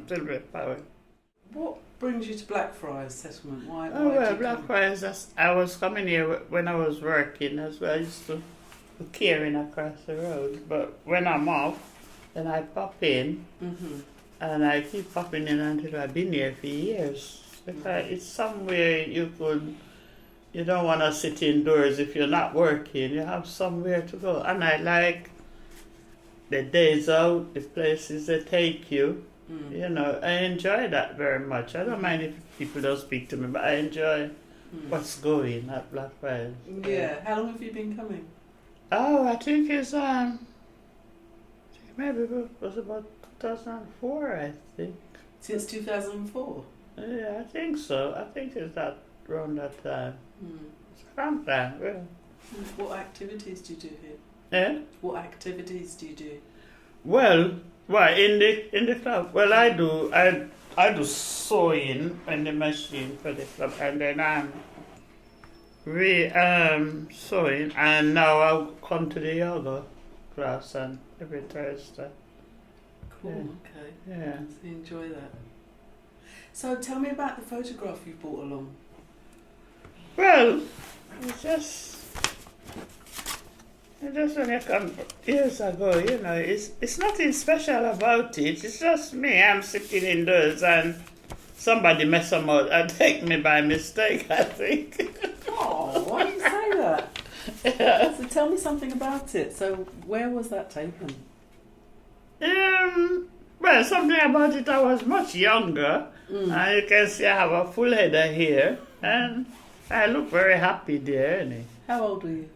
Sylvia Powell. What brings you to Blackfriars settlement? Why Blackfriars, I was coming here when I was working as well. I used to do caring across the road. But when I'm off, then I pop in. Mm-hmm. And I keep popping in until I've been here for years. Because it's somewhere you don't want to sit indoors if you're not working. You have somewhere to go. And I like the days out, the places they take you. I enjoy that very much. I don't mind if people don't speak to me, but I enjoy what's going at Blackfriars. Yeah. How long have you been coming? Oh, I think it's maybe it was about 2004, I think. Since 2004? Yeah, I think so. I think it's that around that time. It's a long time, yeah. What activities do you do here? Yeah? What activities do you do? Well, in the club? Well, I do sewing on the machine for the club, and then I'm sewing, and now I come to the yoga class and every Thursday. Cool. Yeah. Okay. Yeah. So you enjoy that. So tell me about the photograph you brought along. Well, it's just when I come years ago, it's nothing special about it. It's just me. I'm sitting indoors and somebody mess them out and take me by mistake, I think. Oh, why do you say that? Yeah. So tell me something about it. So where was that taken? Well, something about it, I was much younger. And you can see I have a full head of hair. And I look very happy there, innit? How old were you?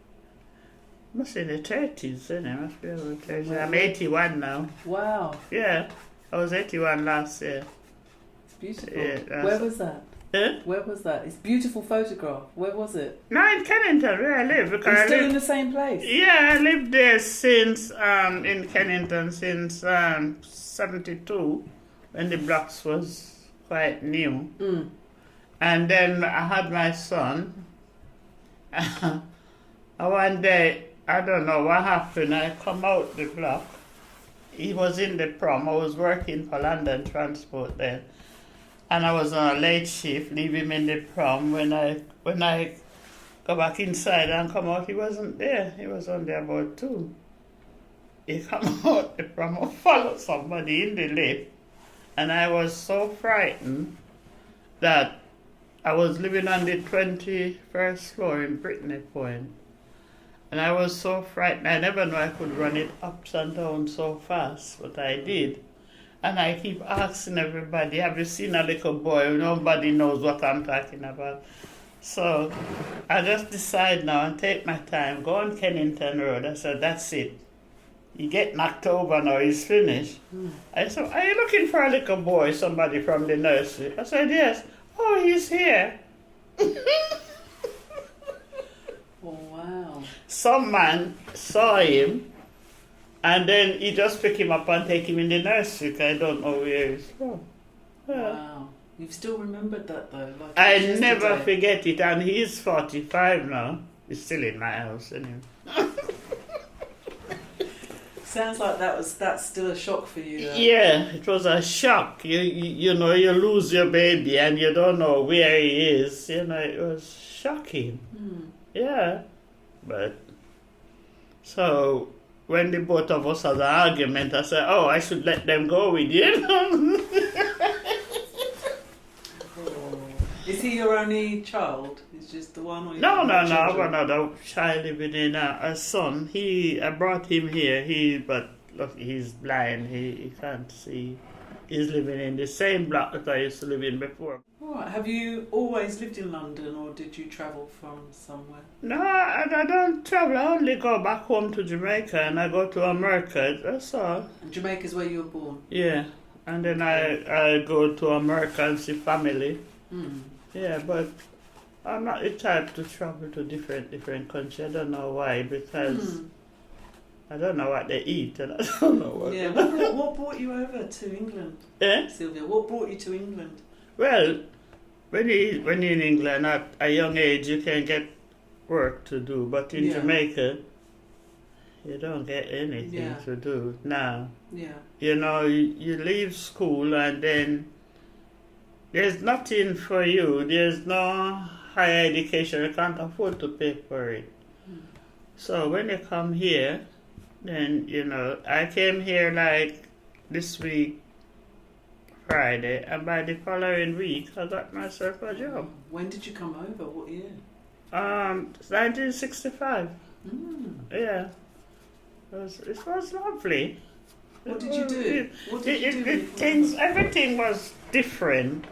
Must be in the 30s, innit? Must be over 30s. I'm 81 now. Wow. Yeah, I was 81 last year. It's beautiful. Yeah, where was that? Eh? Where was that? It's a beautiful photograph. Where was it? No, in Kennington, where I live. Because You're still in the same place? Yeah, I lived there since, in Kennington, since 72, when the blocks was quite new. And then I had my son. And one day, I don't know what happened, I come out the block. He was in the prom. I was working for London Transport then. And I was on a late shift, leave him in the prom. When I go back inside and come out, he wasn't there. He was only about 2. He come out the prom and followed somebody in the lift. And I was so frightened that I was living on the 21st floor in Brittany Point. And I was so frightened. I never knew I could run it ups and down so fast, but I did. And I keep asking everybody, have you seen a little boy? Nobody knows what I'm talking about. So I just decide now and take my time, go on Kennington Road. I said, that's it. You get knocked over now, he's finished. I said, are you looking for a little boy, somebody from the nursery? I said, yes. Oh, he's here. Oh, wow. Some man saw him, and then he just picked him up and take him in the nursery, because I don't know where he's from. Yeah. Wow. You've still remembered that, though? Like I never forget it, and he's 45 now. He's still in my house, anyway. Sounds like that's still a shock for you, though. Yeah, it was a shock. You lose your baby, and you don't know where he is. It was shocking. Yeah. But, so, when the both of us had an argument, I said, oh, I should let them go with you. Is he your only child? Is just the one? Or No. I have another child living in a son. I brought him here. But look, he's blind. He can't see. He's living in the same block that I used to live in before. All right. Have you always lived in London, or did you travel from somewhere? No, I don't travel. I only go back home to Jamaica, and I go to America. That's all. And Jamaica's where you were born? Yeah. And then I go to America and see family. Yeah, but I'm not the type to travel to different countries. I don't know why, because I don't know what they eat, and I don't know what. Yeah, what brought you over to England? Sylvia, what brought you to England? Well, when you're in England at a young age, you can get work to do, but in Jamaica, You don't get anything Yeah. to do now. Yeah. You know, you leave school and then there's nothing for you. There's no higher education. You can't afford to pay for it. So when you come here, then, you know, I came here like this week, Friday, and by the following week, I got myself a job. When did you come over? What year? 1965. Yeah. It was lovely. What did you do? What did you do? Everything was different.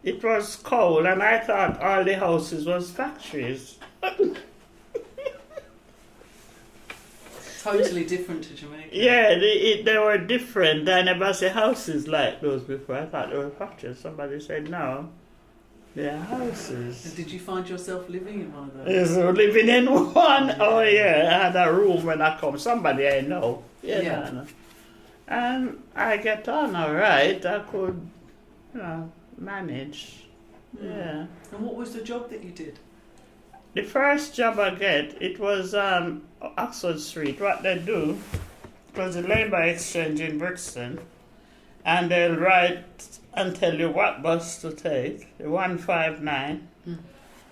It was cold, and I thought all the houses was factories. Totally different to Jamaica. Yeah, they were different. I never see houses like those before. I thought they were factories. Somebody said, no, they're houses. And did you find yourself living in one of those? Yes, living in one. Oh, yeah. I had a room when I come. Somebody I know. Yeah. No. And I get on all right. I could, you know, manage. Yeah. And what was the job that you did? The first job I get, it was Oxford Street. What they do, it was a labour exchange in Brixton, and they'll write and tell you what bus to take, the 159,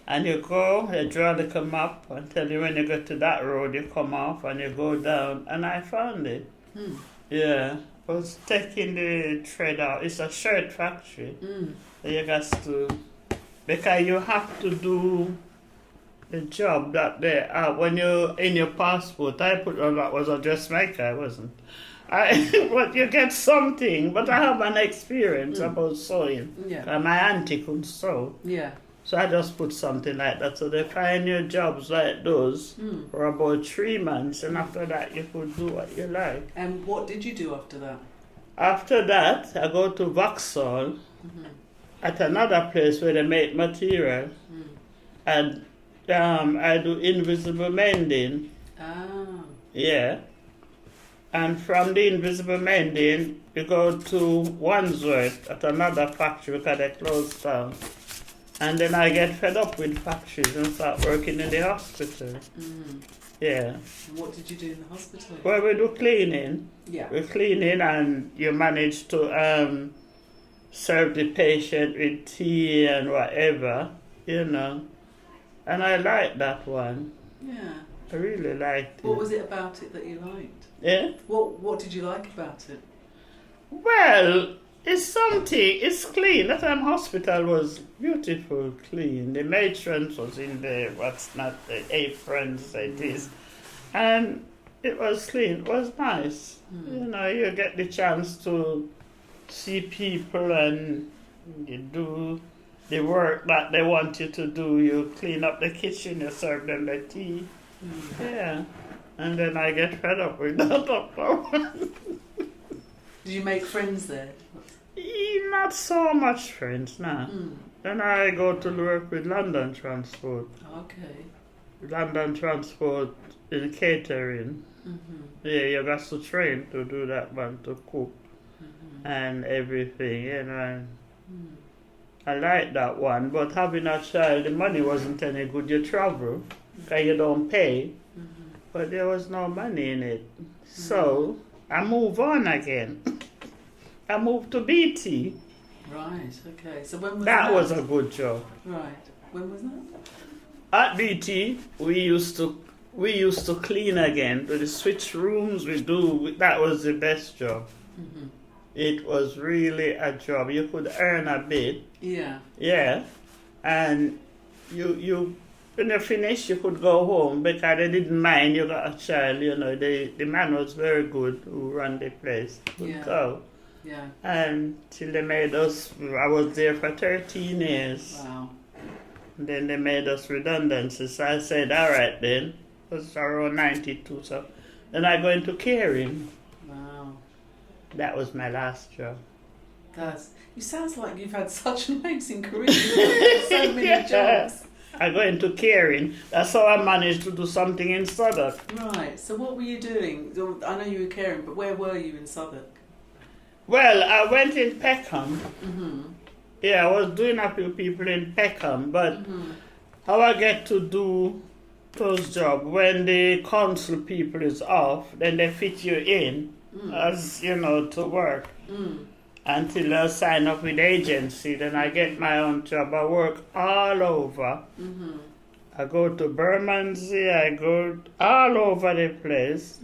and you go, they draw the map and tell you when you get to that road, you come off and you go down, and I found it. Yeah, I was taking the thread out. It's a shirt factory. You got to, because you have to do the job that they when you in your passport. I put on that was a dressmaker. I wasn't. But you get something. But I have an experience about sewing. Yeah. My auntie could sew. Yeah. So I just put something like that. So they find you jobs like those for about 3 months, and after that you could do what you like. And what did you do after that? After that, I go to Vauxhall at another place where they make material, and I do invisible mending. Ah. Yeah. And from the invisible mending, you go to Wandsworth at another factory because they closed down. And then I get fed up with factories and start working in the hospital. Yeah. And what did you do in the hospital? Well, we do cleaning. Yeah. We cleaning, and you manage to serve the patient with tea and whatever, you know. And I liked that one. Yeah. I really liked it. What was it about it that you liked? Yeah? What did you like about it? Well, it's something. It's clean. That time hospital was beautiful, clean. The matrons was in there. What's not the aprons like this, and it was clean. It was nice. You know, you get the chance to see people and you do the work that they want you to do. You clean up the kitchen. You serve them the tea. Yeah, and then I get fed up with that. Did you make friends there? Not so much friends, nah. Then I go to work with London Transport. Okay. London Transport in catering. Yeah, you got to train to do that one, to cook and everything, you know. And I like that one, but having a child, the money wasn't any good. You travel, because you don't pay, but there was no money in it. So I move on again. I moved to BT. Right, okay. So when was That that? was a good job. Right. When was that? At BT, we used to clean again. To the switch rooms we do. That was the best job. It was really a job. You could earn a bit. Yeah. Yeah, and you when you finish, you could go home because they didn't mind you got a child. You know, the man was very good who ran the place. Could go. Yeah. And till they made us, I was there for 13 years. Wow. And then they made us redundancies. So I said, all right then. It was around 92, so then I go into caring. Wow. That was my last job. You sounds like you've had such an amazing career. You've had so many jobs. I go into caring. That's how I managed to do something in Southwark. Right. So what were you doing? I know you were caring, but where were you in Southwark? Well, I went in Peckham. Yeah, I was doing a few people in Peckham, but how I get to do those jobs, when the council people is off, then they fit you in as, to work. Until I sign up with agency, then I get my own job. I work all over. I go to Bermondsey, I go all over the place.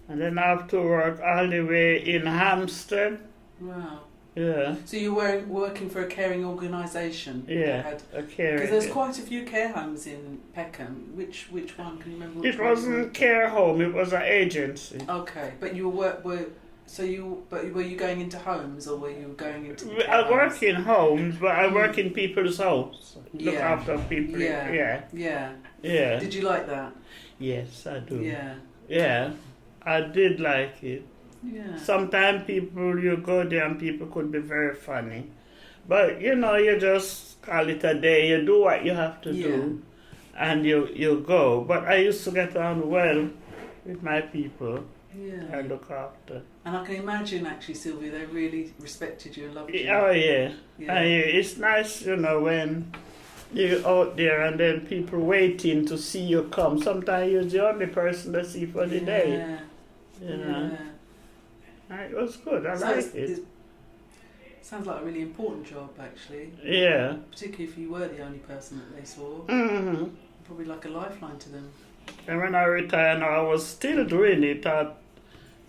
And then I have to work all the way in Hampstead. Wow. Yeah. So you were working for a caring organisation? Yeah, a caring. Because there's quite a few care homes in Peckham. Which one? Can you remember which It one? wasn't care home, it was an agency. Okay, but were you going into homes or were you going into care I work homes? in homes, but I work in people's homes. Look Yeah. after people. Yeah. Yeah. Did you like that? Yes, I do. Yeah. Yeah, I did like it. Yeah. Sometimes you go there and people could be very funny. But, you just call it a day. You do what you have to do and you go. But I used to get on well with my people. Yeah. I look after. And I can imagine, actually, Sylvia, they really respected you and loved you. Oh, yeah. Yeah. It's nice, when you're out there and then people waiting to see you come. Sometimes you're the only person they see for the day. Yeah. It was good. I liked it. Sounds like a really important job, actually. Yeah. Particularly if you were the only person that they saw. Probably like a lifeline to them. And when I retired, I was still doing it at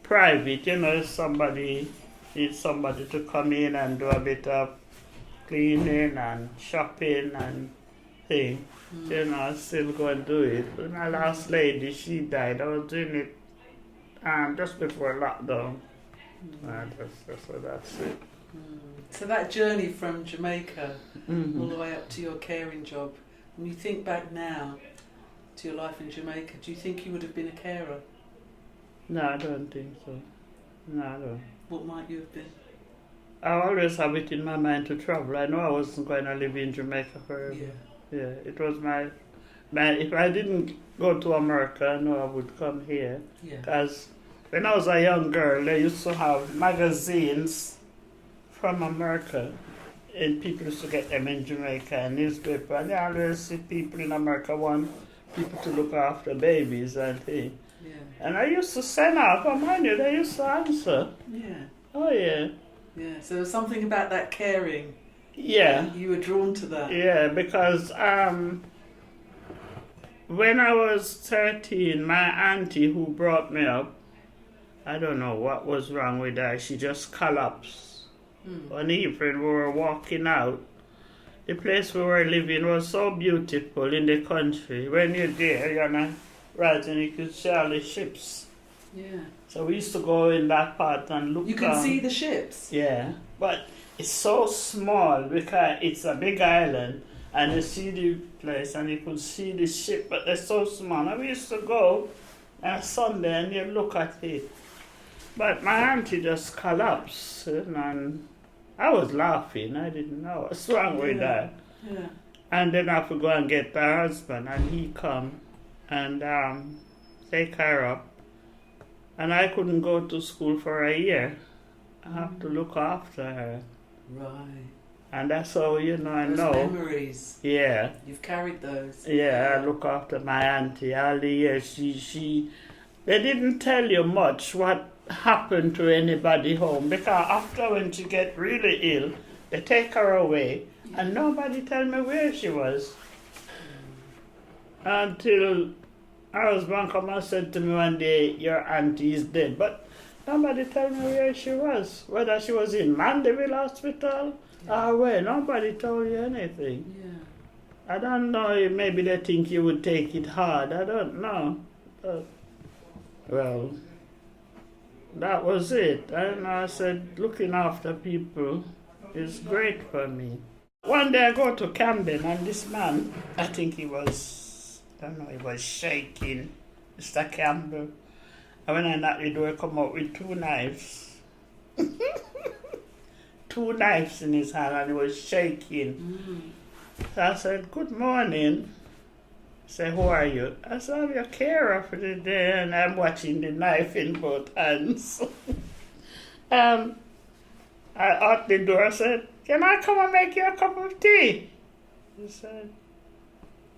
private. If somebody needs somebody to come in and do a bit of cleaning and shopping and thing. I still go and do it. But my last lady, she died. I was doing it just before lockdown. That's it. So that journey from Jamaica all the way up to your caring job, when you think back now to your life in Jamaica, do you think you would have been a carer? No, I don't think so. No, I don't. What might you have been? I always have it in my mind to travel. I know I wasn't going to live in Jamaica forever. Yeah, it was my if I didn't go to America, I know I would come here. Because when I was a young girl, they used to have magazines from America, and people used to get them in Jamaica and newspaper, and they always see people in America want people to look after babies and things. Yeah. And I used to send out, mind you, they used to answer. Yeah. Oh, yeah. Yeah, so there's something about that caring. Yeah. You were drawn to that. Yeah, because when I was 13, my auntie who brought me up, I don't know what was wrong with her, she just collapsed. One evening we were walking out. The place we were living was so beautiful in the country. When you're there, right, and you could see all the ships. Yeah. So we used to go in that part and look. You can see the ships. Yeah, but it's so small because it's a big island, and you see the place and you could see the ship, but they're so small. And we used to go on Sunday and you look at it. But my auntie just collapsed, and I was laughing. I didn't know what's wrong with that. Yeah. And then I have to go and get her husband, and he come and take her up. And I couldn't go to school for a year. I have to look after her. Right. And that's how, I those know. memories. Yeah. You've carried those. Yeah, I look after my auntie all the years. They didn't tell you much what happened to anybody home, because after when she get really ill, they take her away, and nobody tell me where she was. Until our husband come and said to me one day, your auntie is dead. But nobody tell me where she was, whether she was in Mandeville Hospital or where. Nobody told you anything. Yeah. I don't know, maybe they think you would take it hard. I don't know. But, well, that was it. And I said, looking after people is great for me. One day I go to Camden, and this man, I think he was shaking, Mr. Campbell. And when I knocked the door, he come out with 2 knives. 2 knives in his hand, and he was shaking. So I said, good morning. He said, who are you? I said, I'm your carer for the day, and I'm watching the knife in both hands. I out the door, I said, can I come and make you a cup of tea? He said,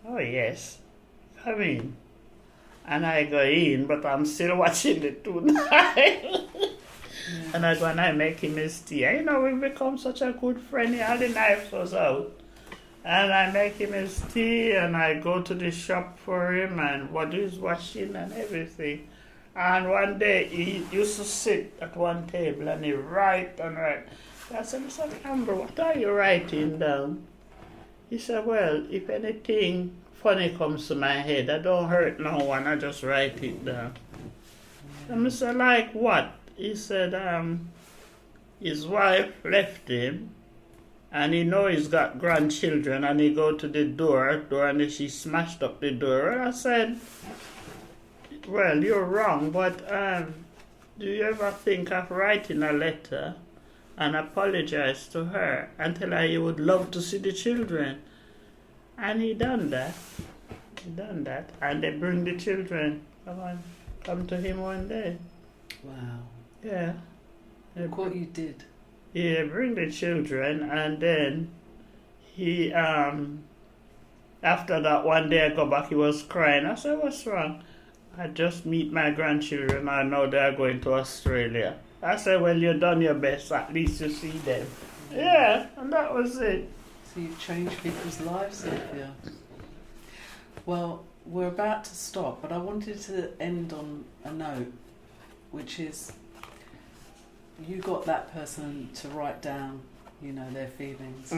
oh yes. come in. And I go in, but I'm still watching the tonight. And I go and I make him his tea. And, we become such a good friend. He had the knives was out. And I make him his tea and I go to the shop for him and what he's washing and everything. And one day he used to sit at one table and he write and write. I said, Mr. Amber, what are you writing down? He said, well, if anything funny comes to my head, I don't hurt no one, I just write it down. And I said, like what? He said, his wife left him and he know he's got grandchildren and he go to the door and she smashed up the door. And I said, well, you're wrong, but do you ever think of writing a letter and apologize to her and tell her you would love to see the children? And he done that. And they bring the children. Come to him one day. Wow. Yeah. Look what you did. Yeah, bring the children, and then he, after that one day I go back, he was crying. I said, what's wrong? I just meet my grandchildren, I know they're going to Australia. I said, well, you've done your best, at least you see them. Yeah, and that was it. So you've changed people's lives, Sylvia. Well, we're about to stop, but I wanted to end on a note, which is, you got that person to write down, their feelings.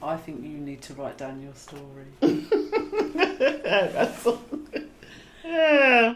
I think you need to write down your story. Yeah.